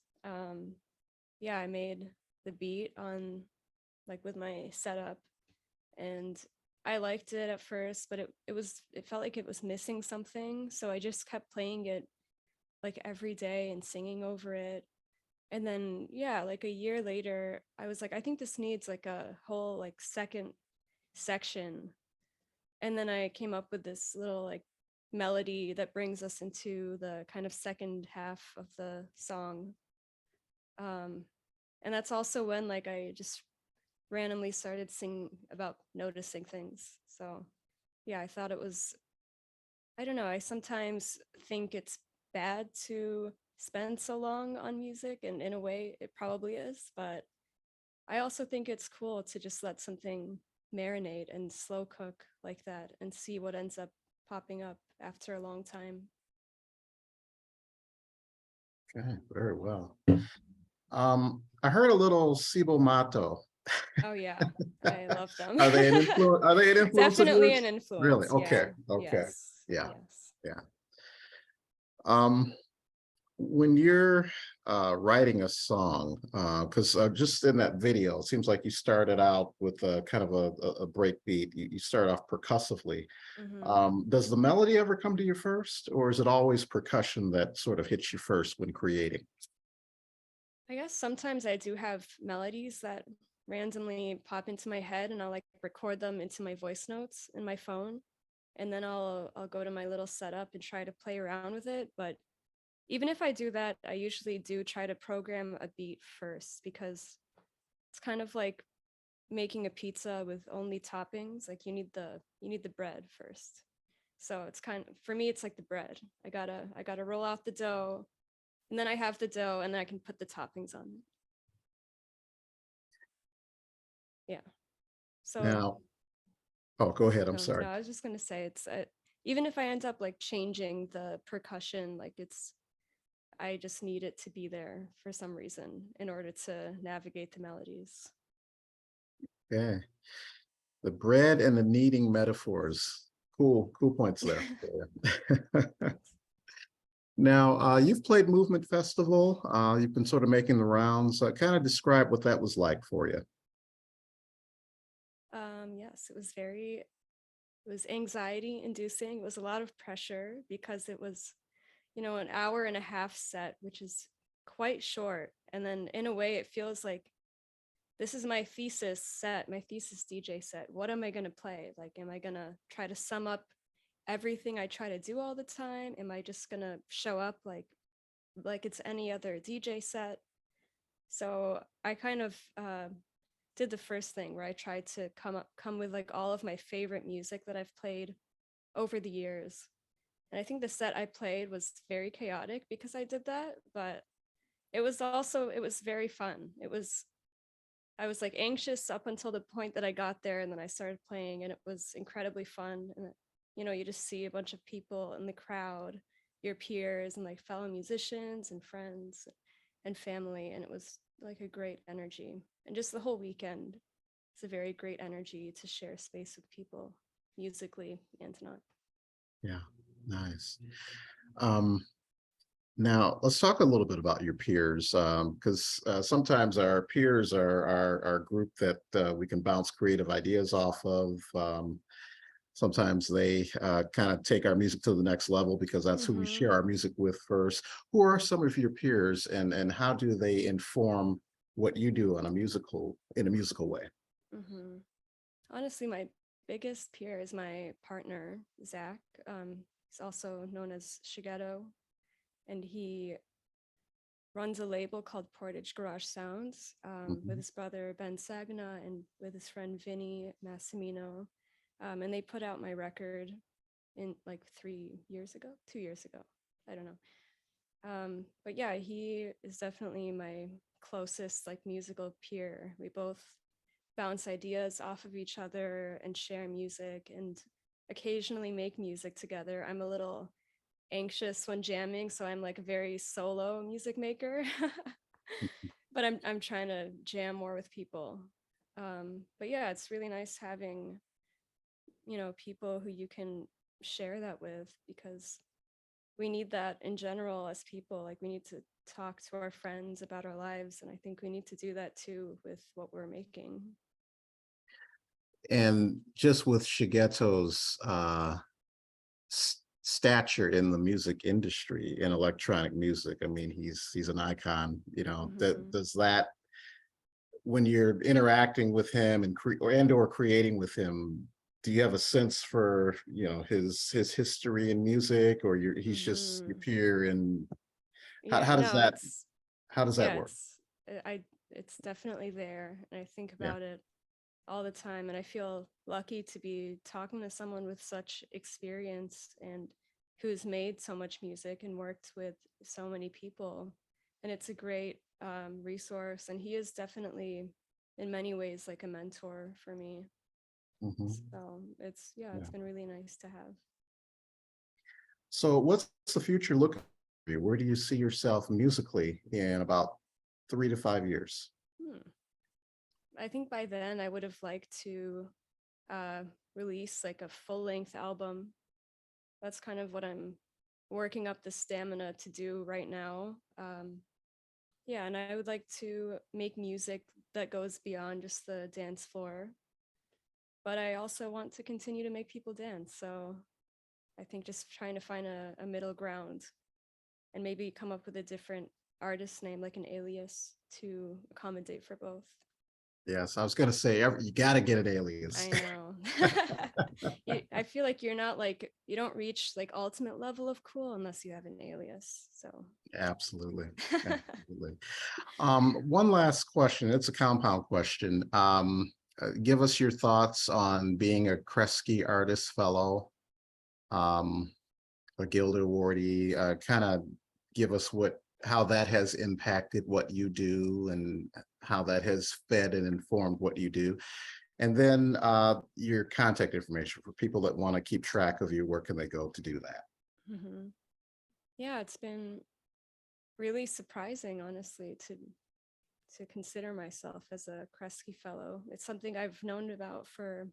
Yeah, I made the beat on like with my setup, and I liked it at first, but it felt like it was missing something. So I just kept playing it like every day and singing over it. And then, yeah, like a year later, I was like, I think this needs like a whole like second section. And then I came up with this little like melody that brings us into the kind of second half of the song. And that's also when like I just randomly started singing about noticing things. So yeah, I thought it was, I don't know, I sometimes think it's bad to spend so long on music, and in a way it probably is, but I also think it's cool to just let something marinate and slow cook like that and see what ends up popping up after a long time. Okay, very well. I heard a little Cibo Matto. Oh yeah, I love them. Are they an influence? Are they an influence of Definitely yours? an influence. Really? Okay. Yeah. Okay. Yes. Yeah. Yes. Yeah. Um, when you're writing a song, because just in that video, it seems like you started out with a kind of a break beat. You start off percussively. Mhm. Does the melody ever come to you first, or is it always percussion that sort of hits you first when creating? I guess sometimes I do have melodies that randomly pop into my head, and I'll like record them into my voice notes in my phone, and then I'll go to my little setup and try to play around with it. But even if I do that, I usually do try to program a beat first, because it's kind of like making a pizza with only toppings. Like you need the bread first. So it's kind of, for me it's like the bread. I gotta roll out the dough, and then I have the dough, and then I can put the toppings on it. Yeah. So Now, oh, go ahead. I'm no, sorry. I was just gonna say it's even if I end up like changing the percussion, like I just need it to be there for some reason in order to navigate the melodies. Okay. The bread and the kneading metaphors. Cool, cool points there. Yeah. Thanks. Now, you've played Movement Festival. You've been sort of making the rounds. Kind of describe what that was like for you. Yes, it was anxiety inducing. It was a lot of pressure because it was, an hour and a half set, which is quite short. And then in a way, it feels like this is my thesis set, my thesis DJ set. What am I going to play? Like, am I going to try to sum up everything I try to do all the time? Am I just going to show up like it's any other DJ set? So I kind of did the first thing where I tried to come with like all of my favorite music that I've played over the years. And I think the set I played was very chaotic because I did that, but it was very fun. I was like anxious up until the point that I got there, and then I started playing, and it was incredibly fun. And you just see a bunch of people in the crowd, your peers and like fellow musicians and friends and family, and it was like a great energy. And just the whole weekend, it's a very great energy to share space with people, musically and not. Yeah, nice. Um, Now, let's talk a little bit about your peers, because sometimes our peers are our group that we can bounce creative ideas off of. Sometimes they kind of take our music to the next level because that's who we Mm-hmm. share our music with first. Who are some of your peers, and how do they inform what you do in a musical way? Mm-hmm. Honestly, my biggest peer is my partner, Zach. He's also known as Shigeto, and he runs a label called Portage Garage Sounds with Mhm. his brother Ben Sagna and with his friend Vinny Massimino. And they put out my record in like 3 years ago, 2 years ago. I don't know. But yeah, he is definitely my closest like musical peer. We both bounce ideas off of each other and share music and occasionally make music together. I'm a little anxious when jamming, so I'm like a very solo music maker. But I'm trying to jam more with people. But yeah, it's really nice having, people who you can share that with, because we need that in general as people. Like we need to talk to our friends about our lives, and I think we need to do that too with what we're making. And just with Shigeto's stature in the music industry in electronic music, I mean, he's an icon. That Hmm. does that when you're interacting with him or creating with him, do you have a sense for his history in music, or he's just your Hmm. peer? And how, Yeah, how does no, that how does that yeah, work? it's definitely there, and I think Yeah. about it all the time, and I feel lucky to be talking to someone with such experience and who's made so much music and worked with so many people. And it's a great resource, and he is definitely in many ways like a mentor for me. Mhm. So it's Yeah. been really nice to have. So what's the future looking for you? Where do you see yourself musically in about 3 to 5 years? Hmm. I think by then I would have liked to uh, release like a full length album, that's kind of what I'm working up the stamina to do right now. Yeah, and I would like to make music that goes beyond just the dance floor, but I also want to continue to make people dance. So I think just trying to find a middle ground and maybe come up with a different artist name, like an alias, to accommodate for both. Yes, I was going to say, you got to get an alias. I know. I feel like you're not like, you don't reach like ultimate level of cool unless you have an alias. So Absolutely. Absolutely. One last question. It's a compound question. Give us your thoughts on being a Kresge Artist Fellow, a Gilda awardee. Kind of give us how that has impacted what you do and how that has fed and informed what you do. And then your contact information for people that want to keep track of you. Where can they go to do that? hmm yeah, it's been really surprising, honestly, to consider myself as a Kresge Fellow. It's something I've known about for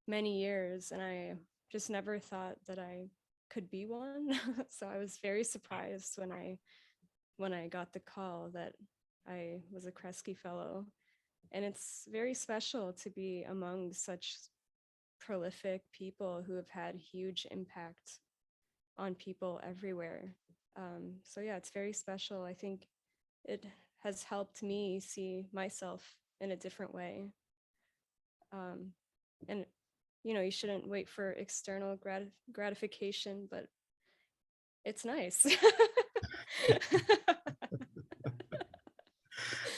many years, and I just never thought that I could be one. So I was very surprised when I got the call that I was a Kresge Fellow. And it's very special to be among such prolific people who have had huge impact on people everywhere. So yeah, it's very special. I think it has helped me see myself in a different way. And you shouldn't wait for external gratification, but it's nice.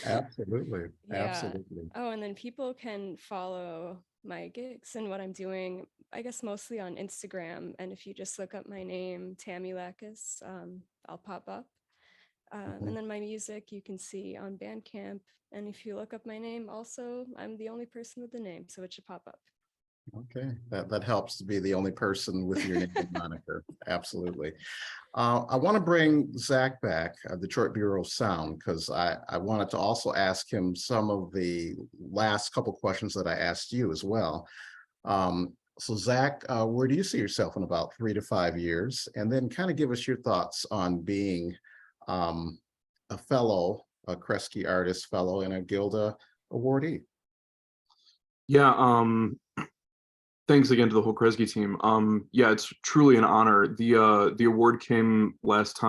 Absolutely. Yeah. Absolutely. Oh, and then people can follow my gigs and what I'm doing, I guess mostly on Instagram. And if you just look up my name, Tammy Lakkis, I'll pop up. Mhm. And then my music you can see on Bandcamp. And if you look up my name, also, I'm the only person with the name, so it should pop up. Okay, that helps to be the only person with your name and moniker. Absolutely. I want to bring Zach back, Detroit Bureau of Sound, because I wanted to also ask him some of the last couple questions that I asked you as well. So Zach, where do you see yourself in about 3 to 5 years? And then kind of give us your thoughts on being a fellow, a Kresge Artist Fellow and a Gilda awardee. Yeah, thanks again to the whole Kresge team. Yeah, it's truly an honor. The award came last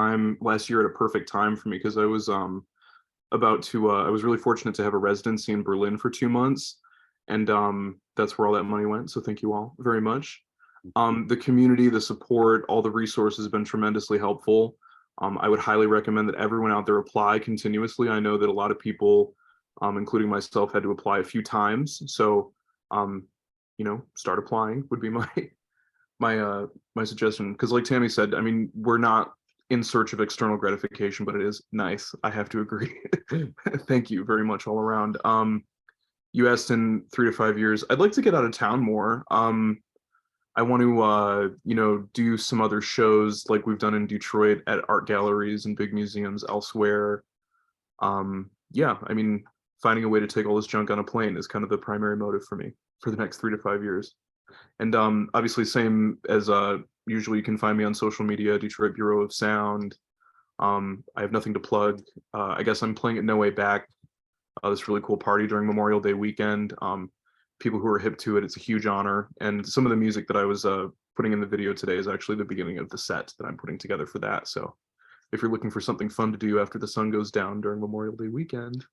year at a perfect time for me because I was I was really fortunate to have a residency in Berlin for 2 months, and that's where all that money went. So thank you all very much. The community, the support, all the resources have been tremendously helpful. I would highly recommend that everyone out there apply continuously. I know that a lot of people, including myself, had to apply a few times. So start applying would be my suggestion. Because like Tammy said, I mean, we're not in search of external gratification, but it is nice. I have to agree. Thank you very much all around. You asked in 3 to 5 years. I'd like to get out of town more. I want to, do some other shows like we've done in Detroit at art galleries and big museums elsewhere. Yeah, I mean, finding a way to take all this junk on a plane is kind of the primary motive for me for the next 3 to 5 years. And obviously, same as usually, you can find me on social media, Detroit Bureau of Sound. I have nothing to plug. I guess I'm playing at No Way Back, this really cool party during Memorial Day weekend. People who are hip to it, it's a huge honor. And some of the music that I was putting in the video today is actually the beginning of the set that I'm putting together for that. So if you're looking for something fun to do after the sun goes down during Memorial Day weekend,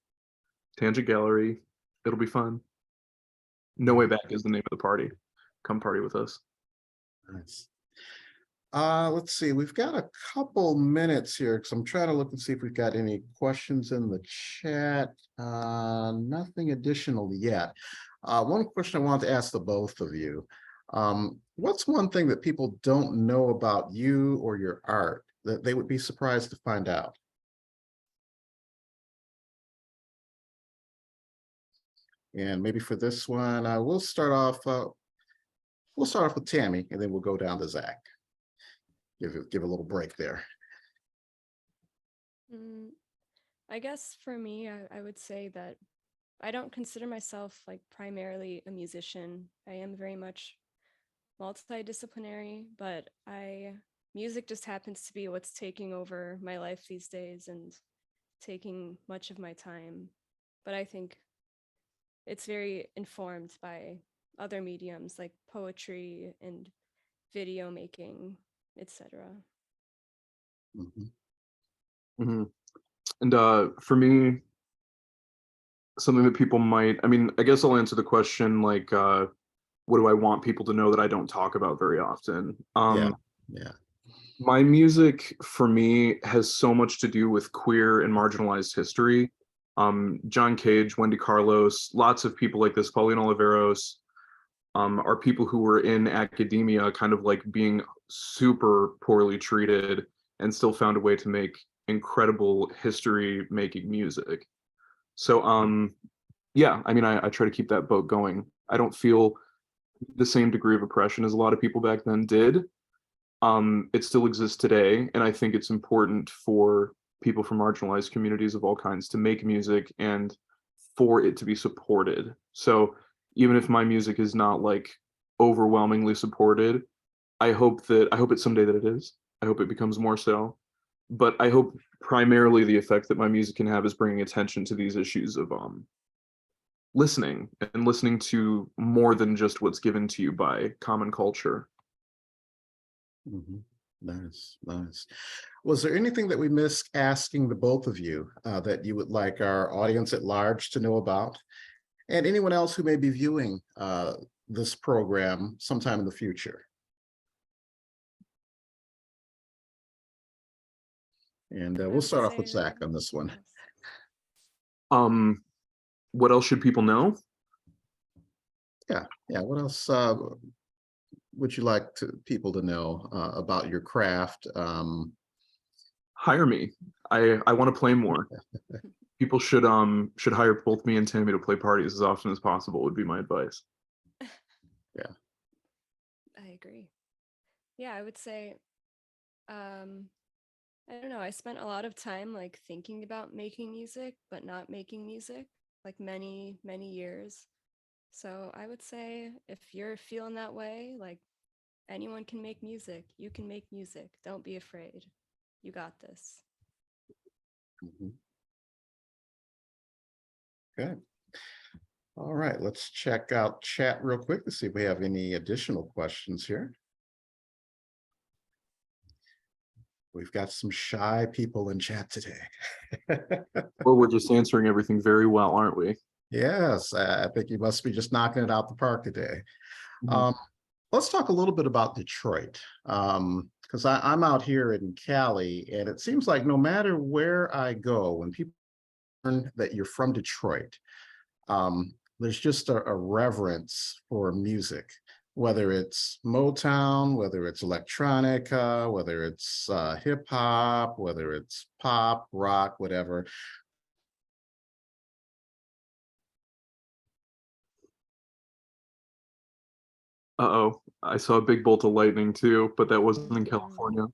Tangent Gallery, it'll be fun. No Way Back is the name of the party. Come party with us. Nice. Let's see, we've got a couple minutes here because I'm trying to look and see if we've got any questions in the chat. Nothing additional yet. One question I want to ask the both of you. What's one thing that people don't know about you or your art that they would be surprised to find out? And maybe for this one, we'll start off with Tammy, and then we'll go down to Zach. Give a little break there. I guess for me, I would say that I don't consider myself like primarily a musician. I am very much multidisciplinary, but music just happens to be what's taking over my life these days and taking much of my time. But I think it's very informed by other mediums like poetry and video making, etc. Mhm. Mhm. And for me, something that people might, I mean, I guess I'll answer the question like, what do I want people to know that I don't talk about very often? Yeah, yeah. My music for me has so much to do with queer and marginalized history. John Cage, Wendy Carlos, lots of people like this, Pauline Oliveros, are people who were in academia kind of like being super poorly treated and still found a way to make incredible history making music. So yeah, I mean I try to keep that boat going. I don't feel the same degree of oppression as a lot of people back then did. It still exists today, and I think it's important for people from marginalized communities of all kinds to make music and for it to be supported. So even if my music is not like overwhelmingly supported, I hope it's someday that it is. I hope it becomes more so. But I hope primarily the effect that my music can have is bringing attention to these issues of listening and listening to more than just what's given to you by common culture. Mhm. Nice, nice. Was there anything that we missed asking the both of you that you would like our audience at large to know about? And anyone else who may be viewing this program sometime in the future? And I we'll would start off with say, Zach on this one. yes. What else should people know? Yeah, yeah. What else would you like people to know about your craft? Hire me. I want to play more. People should hire both me and Tammy to play parties as often as possible would be my advice. Yeah. I agree. Yeah, I would say, I don't know, I spent a lot of time like thinking about making music, but not making music, like many, many years. So I would say if you're feeling that way, like anyone can make music. You can make music. Don't be afraid. You got this. Mhm. Okay. All right, let's check out chat real quick to see if we have any additional questions here. We've got some shy people in chat today. Well, we're just answering everything very well, aren't we? Yes, I think you must be just knocking it out the park today. Mhm. Let's talk a little bit about Detroit, because I'm out here in Cali, and it seems like no matter where I go, when people learn that you're from Detroit, there's just a reverence for music, whether it's Motown, whether it's electronica, whether it's hip hop, whether it's pop, rock, whatever. Uh-oh, I saw a big bolt of lightning too, but that wasn't in Mhm. California.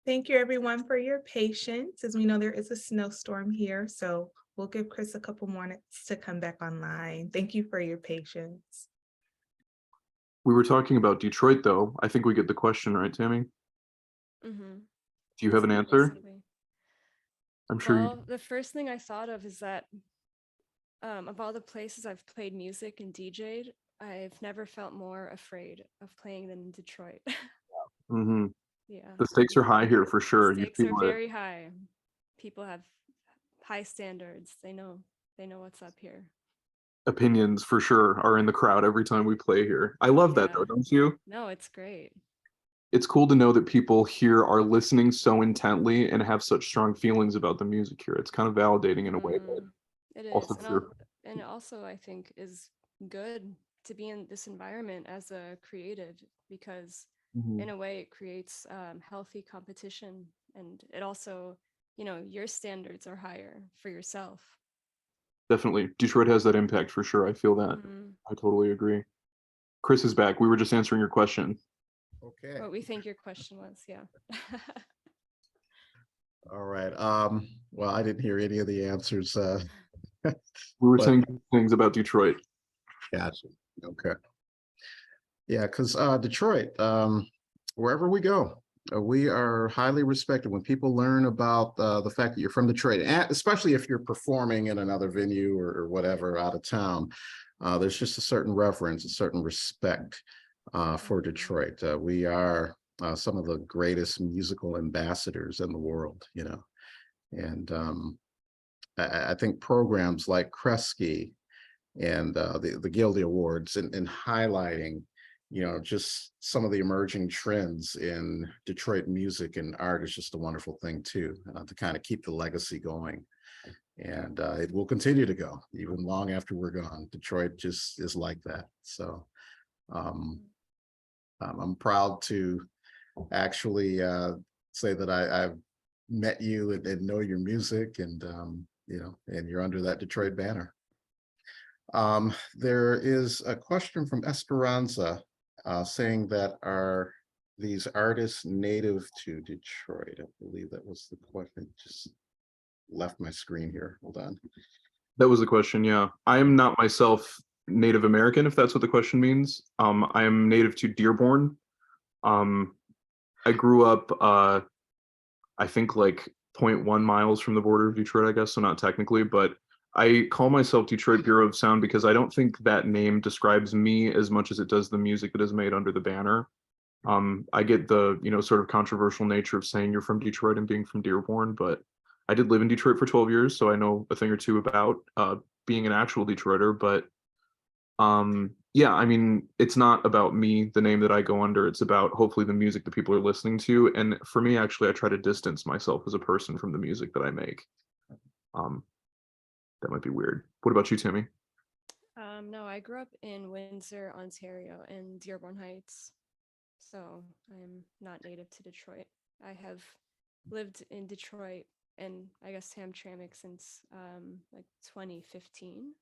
Thank you everyone for your patience. As we know, there is a snowstorm here, so we'll give Chris a couple more minutes to come back online. Thank you for your patience. We were talking about Detroit though. I think we get the question right, Tammy. Mhm. Do you have an answer? Explicitly. I'm sure you do. Well, the first thing I thought of is that of all the places I've played music and DJ'd, I've never felt more afraid of playing than in Detroit. Mhm. Yeah. The stakes are high here for sure. You Stakes are feel it. very high. People have high standards. They know what's up here. Opinions for sure are in the crowd every time we play here. I love that though, Yeah. don't you? No, it's great. It's cool to know that people here are listening so intently and have such strong feelings about the music here. It's kind of validating in a way that It also is. And it also I think is good to be in this environment as a creative because Mhm. in a way it creates healthy competition and it also, your standards are higher for yourself. Definitely. Detroit has that impact for sure. I feel that. Mhm. I totally agree. Chris is back. We were just answering your question. Okay. What we think your question was, yeah. All right. Well, I didn't hear any of the answers, We were but saying good things about Detroit. gotcha. Okay. Yeah, because Detroit, wherever we go, we are highly respected. When people learn about the fact that you're from Detroit, and especially if you're performing in another venue or whatever out of town, there's just a certain reverence, a certain respect for Detroit. We are some of the greatest musical ambassadors in the world, you know, and I think programs like Kresge and the Gilda Awards and highlighting, you know, just some of the emerging trends in Detroit music and art is just a wonderful thing too, to kind of keep the legacy going. And it will continue to go even long after we're gone. Detroit just is like that. So I'm proud to actually say that I've met you and know your music, and you know, and you're under that Detroit banner. There is a question from Esperanza saying that are these artists native to Detroit? I believe that was the question. Just left my screen here. Hold on. That was the question, yeah. I am not myself Native American, if that's what the question means. I am native to Dearborn. I grew up, I think like 0.1 miles from the border of Detroit, I guess, so not technically, but I call myself Detroit Bureau of Sound because I don't think that name describes me as much as it does the music that is made under the banner. I get the, you know, sort of controversial nature of saying you're from Detroit and being from Dearborn, but I did live in Detroit for 12 years, so I know a thing or two about being an actual Detroiter. But yeah, I mean, it's not about me, the name that I go under. It's about hopefully the music that people are listening to. And for me, actually, I try to distance myself as a person from the music that I make. That might be weird. What about you, Tammy? No, I grew up in Windsor, Ontario, and Dearborn Heights. So I'm not native to Detroit. I have lived in Detroit and I guess Hamtramck since like 2015.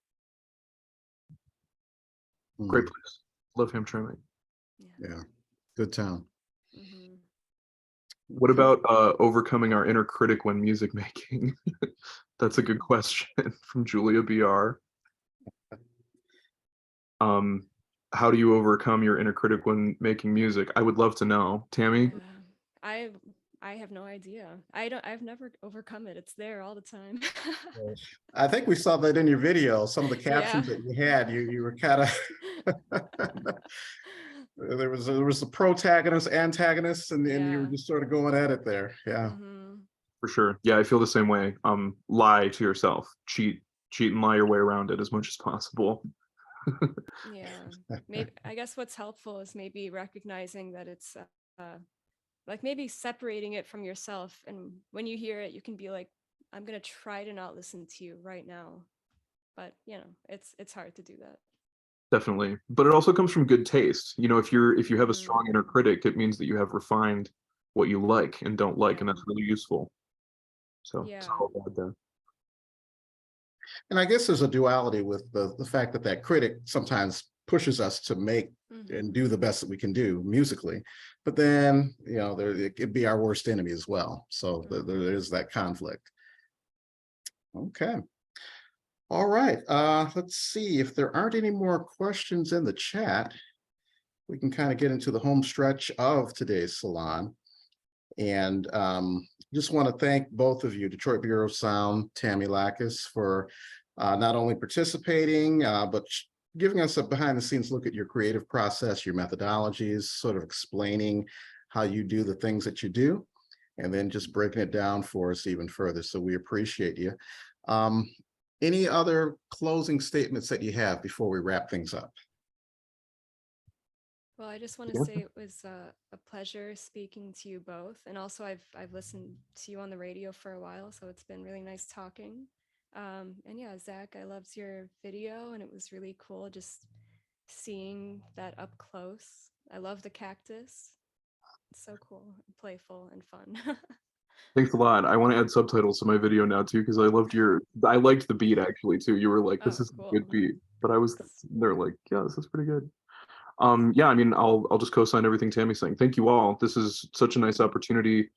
Great place. Love Hamtramck. Yeah, good town. Mm-hmm. What about overcoming our inner critic when music making? That's a good question from Julia BR. How do you overcome your inner critic when making music? I would love to know. Tammy? I have no idea. I've never overcome it. It's there all the time. I think we saw that in your video. Some of the captions Yeah. that you had, you were kind of there was the protagonist, antagonist, and you were Yeah. just sort of going at it there. Yeah. Mm-hmm. For sure. Yeah, I feel the same way. Lie to yourself. Cheat and lie your way around it as much as possible. Yeah. Maybe I guess what's helpful is maybe recognizing that it's like maybe separating it from yourself, and when you hear it you can be like, I'm gonna try to not listen to you right now, but you know it's hard to do that. Definitely. But it also comes from good taste. You know, if you have a strong Mm-hmm. inner critic, it means that you have refined what you like and don't like, and Yeah. that's really useful. So Yeah. solid ad there. And I guess there's a duality with the fact that that critic sometimes pushes us to make and do Mm-hmm. the best that we can do musically, but then, you know, it could be our worst enemy as well. So there is that conflict. Okay. All right. Let's see if there aren't any more questions in the chat. We can kind of get into the home stretch of today's salon. And just want to thank both of you, Detroit Bureau of Sound, Tammy Lakkis, for not only participating, but giving us a behind the scenes look at your creative process, your methodologies, sort of explaining how you do the things that you do, and then just breaking it down for us even further. So we appreciate you. Any other closing statements that you have before we wrap things up? Well, I just want to say it was a pleasure speaking to you both, and also I've listened to you on the radio for a while, so it's been really nice talking. And yeah, Zach, I loved your video, and it was really cool just seeing that up close. I love the cactus. It's so cool, and playful, and fun. Thanks a lot. I want to add subtitles to my video now too, because I liked the beat actually too. You were like, this Oh, is a cool. good beat. But I was Thanks. they're like, yeah, this is pretty good. Yeah, I mean, I'll just co-sign everything Tammy's saying. Thank you all. This is such a nice opportunity.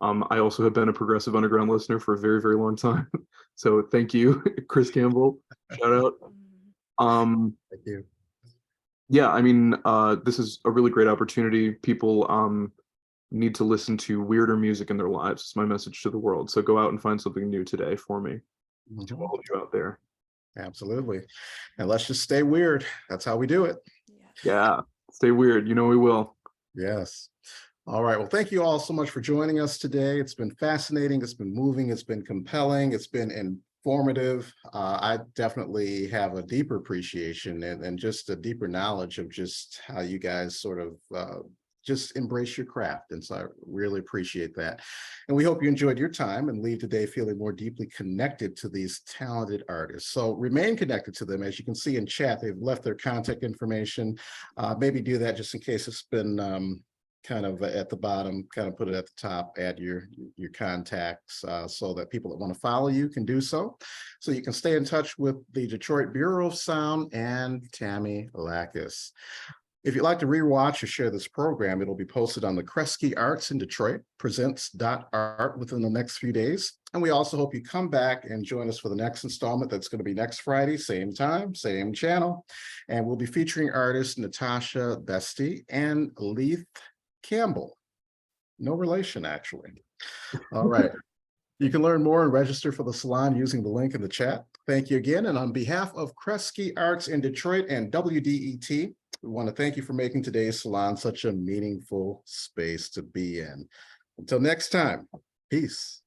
I also have been a Progressive Underground listener for a very, very long time. So thank you, Chris Campbell. Shout out. Mm. Um, Thank you. Yeah, I mean, this is a really great opportunity. People need to listen to weirder music in their lives. It's my message to the world. So go out and find something new today for me, to Mhm. all of you out there. Absolutely. And let's just stay weird. That's how we do it. Yeah. Yeah, stay weird. You know we will. Yes. All right. Well, thank you all so much for joining us today. It's been fascinating. It's been moving. It's been compelling. It's been informative. I definitely have a deeper appreciation and just a deeper knowledge of just how you guys sort of just embrace your craft. And so I really appreciate that. And we hope you enjoyed your time and leave today feeling more deeply connected to these talented artists. So remain connected to them. As you can see in chat, they've left their contact information. Maybe do that just in case it's been kind of at the bottom, kind of put it at the top, add your contacts so that people that want to follow you can do so. So you can stay in touch with the Detroit Bureau of Sound and Tammy Lakkis. If you'd like to rewatch or share this program, it'll be posted on the Kresge Arts in Detroit, presents.art within the next few days. And we also hope you come back and join us for the next installment. That's going to be next Friday, same time, same channel. And we'll be featuring artists Natasha Bestie and Leith Campbell. No relation, actually. All right. You can learn more and register for the salon using the link in the chat. Thank you again. And on behalf of Kresge Arts in Detroit and WDET, we want to thank you for making today's salon such a meaningful space to be in. Until next time, peace.